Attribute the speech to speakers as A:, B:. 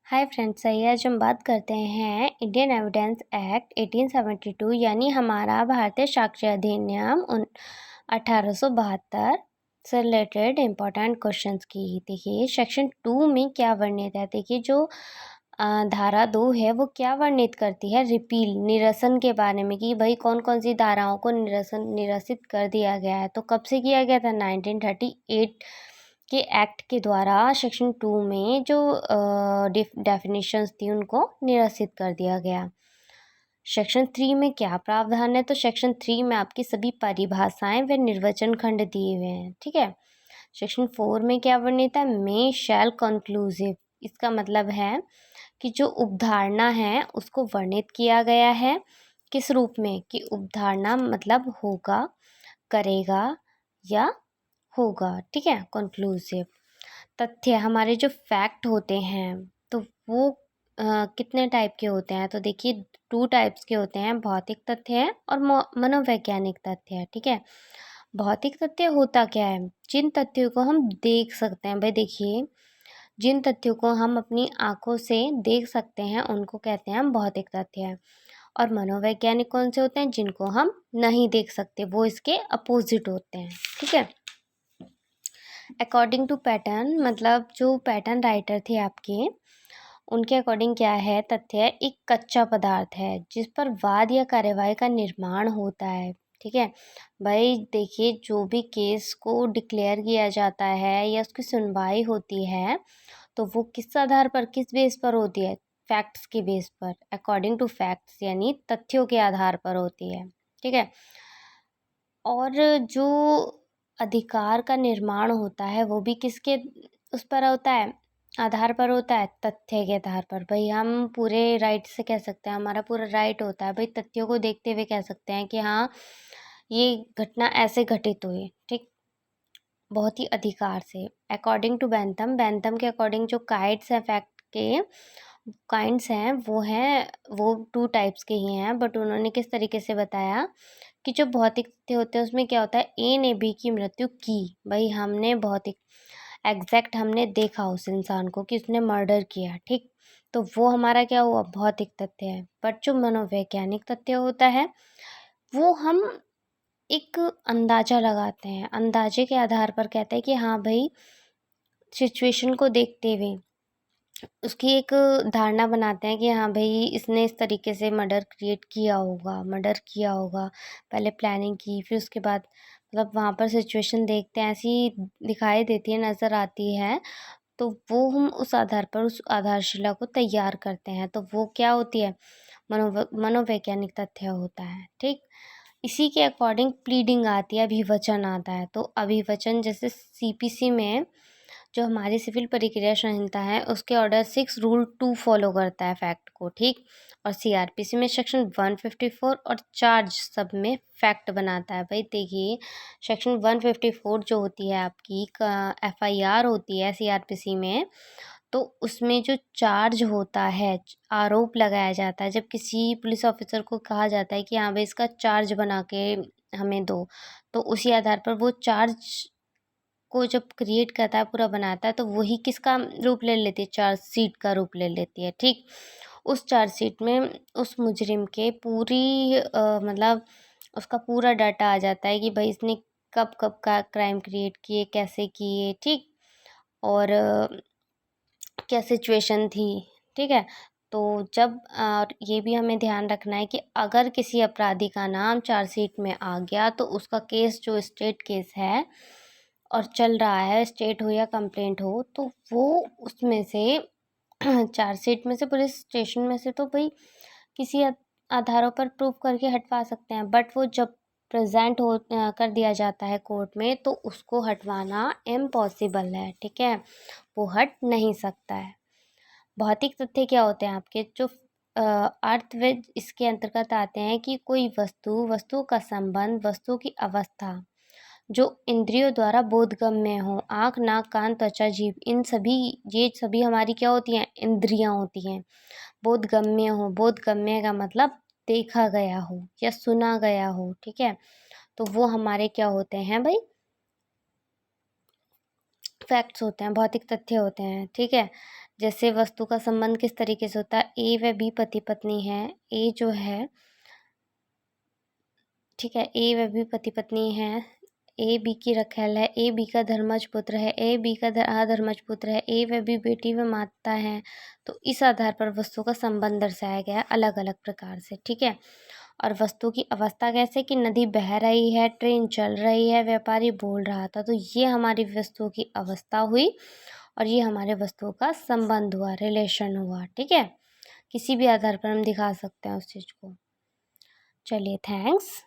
A: Hi friends, आइए आज हम बात करते हैं इंडियन एविडेंस एक्ट 1872 यानी हमारा भारतीय साक्ष्य अधिनियम 1872 से रिलेटेड इम्पोर्टेंट क्वेश्चंस की। देखिए सेक्शन 2 में क्या वर्णित है। देखिए जो धारा 2 है वो क्या वर्णित करती है, रिपील निरसन के बारे में कि भाई कौन कौन सी धाराओं को निरसित कर दिया गया है। तो कब से किया गया था, 1938 के एक्ट के द्वारा सेक्शन 2 में जो डेफिनेशंस थी उनको निरसित कर दिया गया। सेक्शन 3 में क्या प्रावधान है, तो सेक्शन 3 में आपकी सभी परिभाषाएं व निर्वचन खंड दिए हुए हैं। ठीक है। सेक्शन 4 में क्या वर्णित है, मे शैल कंक्लूसिव। इसका मतलब है कि जो उपधारणा है उसको वर्णित किया गया है किस रूप में, कि उपधारणा मतलब होगा, करेगा या होगा। ठीक है, कंक्लूसिव। तथ्य हमारे जो फैक्ट होते हैं तो वो कितने टाइप के होते हैं, तो देखिए 2 टाइप्स के होते हैं, भौतिक तथ्य है और मनोवैज्ञानिक तथ्य है। ठीक है। भौतिक तथ्य होता क्या है, जिन तथ्यों को हम देख सकते हैं। भाई देखिए जिन तथ्यों को हम अपनी आंखों से देख सकते हैं उनको कहते हैं हम भौतिक तथ्य। और मनोवैज्ञानिक कौन से होते हैं, जिनको हम नहीं देख सकते, वो इसके अपोजिट होते हैं। ठीक है। अकॉर्डिंग टू पैटर्न, मतलब जो पैटर्न राइटर थे आपके, उनके अकॉर्डिंग क्या है, तथ्य एक कच्चा पदार्थ है जिस पर वाद या कार्यवाही का निर्माण होता है। ठीक है। भाई देखिए जो भी केस को डिक्लेयर किया जाता है या उसकी सुनवाई होती है तो वो किस आधार पर, किस बेस पर होती है, फैक्ट्स के बेस पर, अकॉर्डिंग टू फैक्ट्स यानी तथ्यों के आधार पर होती है। ठीक है। और जो अधिकार का निर्माण होता है वो भी किसके उस पर होता है, आधार पर होता है, तथ्य के आधार पर। भाई हम पूरे राइट से कह सकते हैं, हमारा पूरा राइट होता है भाई तथ्यों को देखते हुए कह सकते हैं कि हाँ ये घटना ऐसे घटित हुई। ठीक, बहुत ही अधिकार से। अकॉर्डिंग टू बैंथम के अकॉर्डिंग जो काइंड्स हैं, फैक्ट के काइंड्स हैं वो 2 टाइप्स के ही हैं, बट उन्होंने किस तरीके से बताया कि जो भौतिक तथ्य होते हैं उसमें क्या होता है, ए ने बी की मृत्यु की। भाई हमने भौतिक एग्जैक्ट हमने देखा उस इंसान को कि उसने मर्डर किया। ठीक, तो वो हमारा क्या हुआ, भौतिक तथ्य है। बट जो मनोवैज्ञानिक तथ्य होता है वो हम एक अंदाजा लगाते हैं, अंदाजे के आधार पर कहते हैं कि हाँ भाई सिचुएशन को देखते हुए उसकी एक धारणा बनाते हैं कि हाँ भाई इसने इस तरीके से मर्डर किया होगा, पहले प्लानिंग की, फिर उसके बाद मतलब वहाँ पर सिचुएशन देखते हैं ऐसी दिखाई देती है, नज़र आती है, तो वो हम उस आधार पर उस आधारशिला को तैयार करते हैं, तो वो क्या होती है, मनोवैज्ञानिक तथ्य होता है। ठीक, इसी के अकॉर्डिंग प्लीडिंग आती है, अभिवचन आता है। तो अभिवचन जैसे सीपीसी में जो हमारी सिविल प्रक्रिया संहिता है उसके ऑर्डर 6 रूल 2 फॉलो करता है फैक्ट को। ठीक, और सीआरपीसी में सेक्शन 154 और चार्ज सब में फैक्ट बनाता है। भाई देखिए सेक्शन 154 जो होती है आपकी एफआईआर होती है सीआरपीसी में, तो उसमें जो चार्ज होता है, आरोप लगाया जाता है, जब किसी पुलिस ऑफिसर को कहा जाता है कि हाँ भाई इसका चार्ज बना के हमें दो, तो उसी आधार पर वो चार्ज को जब क्रिएट करता है, पूरा बनाता है, तो वही किसका रूप ले लेती है, चार्जशीट का रूप ले लेती है। ठीक, उस चार्जशीट में उस मुजरिम के पूरी मतलब उसका पूरा डाटा आ जाता है कि भाई इसने कब कब का क्राइम क्रिएट किए, कैसे किए। ठीक, और क्या सिचुएशन थी। ठीक है। तो जब ये भी हमें ध्यान रखना है कि अगर किसी अपराधी का नाम चार्जशीट में आ गया तो उसका केस जो स्टेट केस है और चल रहा है, स्टेट हो या कंप्लेंट हो, तो वो उसमें से चार्जशीट में से, पुलिस स्टेशन में से तो भाई किसी आधारों पर प्रूव करके हटवा सकते हैं, बट वो जब प्रेजेंट कर दिया जाता है कोर्ट में तो उसको हटवाना इम्पॉसिबल है। ठीक है, वो हट नहीं सकता है। भौतिक तथ्य क्या होते हैं आपके, जो अर्थ वे इसके अंतर्गत आते हैं कि कोई वस्तु का संबंध, वस्तु की अवस्था जो इंद्रियों द्वारा बोधगम्य हो, आँख नाक कान त्वचा जीभ, ये सभी हमारी क्या होती हैं, इंद्रियां होती हैं। बोधगम्य हो, बोधगम्य का मतलब देखा गया हो या सुना गया हो। ठीक है, तो वो हमारे क्या होते हैं भाई, फैक्ट्स होते हैं, भौतिक तथ्य होते हैं। ठीक है। जैसे वस्तु का संबंध किस तरीके से होता है, ए व बी पति पत्नी है, ए जो है, ठीक है, ए व बी पति पत्नी है, ए बी की रखैल है, ए बी का धर्मज पुत्र है, ए बी का अधर्मज पुत्र है, ए व बी बेटी व माता है। तो इस आधार पर वस्तु का संबंध दर्शाया गया है अलग अलग प्रकार से, ठीक है। और वस्तु की अवस्था कैसे, कि नदी बह रही है, ट्रेन चल रही है, व्यापारी बोल रहा था, तो ये हमारी वस्तु की अवस्था हुई और ये हमारे वस्तु का संबंध हुआ, रिलेशन हुआ, ठीक है। किसी भी आधार पर हम दिखा सकते हैं उस चीज़ को। चलिए, थैंक्स।